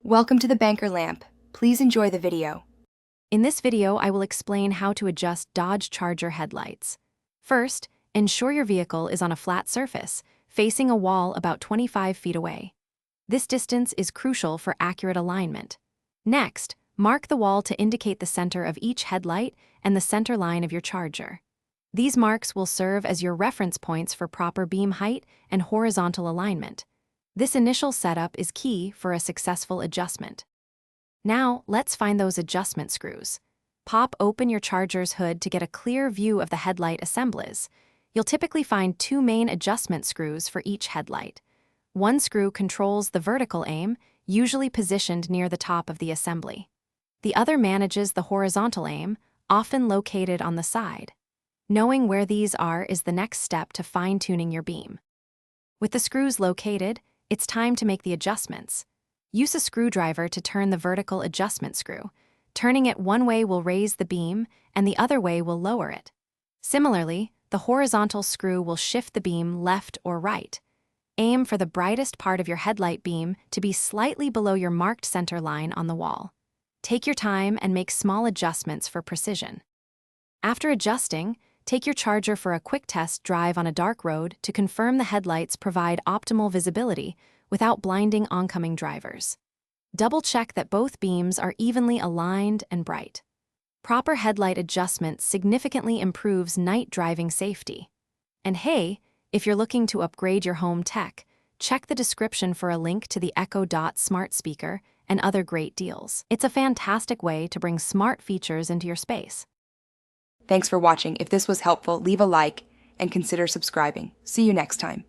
Welcome to the Banker Lamp. Please enjoy the video. In this video, I will explain how to adjust Dodge Charger headlights. First, ensure your vehicle is on a flat surface, facing a wall about 25 feet away. This distance is crucial for accurate alignment. Next, mark the wall to indicate the center of each headlight and the center line of your charger. These marks will serve as your reference points for proper beam height and horizontal alignment. This initial setup is key for a successful adjustment. Now, let's find those adjustment screws. Pop open your charger's hood to get a clear view of the headlight assemblies. You'll typically find two main adjustment screws for each headlight. One screw controls the vertical aim, usually positioned near the top of the assembly. The other manages the horizontal aim, often located on the side. Knowing where these are is the next step to fine-tuning your beam. With the screws located, it's time to make the adjustments. Use a screwdriver to turn the vertical adjustment screw. Turning it one way will raise the beam, and the other way will lower it. Similarly, the horizontal screw will shift the beam left or right. Aim for the brightest part of your headlight beam to be slightly below your marked center line on the wall. Take your time and make small adjustments for precision. After adjusting, take your charger for a quick test drive on a dark road to confirm the headlights provide optimal visibility without blinding oncoming drivers. Double-check that both beams are evenly aligned and bright. Proper headlight adjustment significantly improves night driving safety. And hey, if you're looking to upgrade your home tech, check the description for a link to the Echo Dot smart speaker and other great deals. It's a fantastic way to bring smart features into your space. Thanks for watching. If this was helpful, leave a like and consider subscribing. See you next time.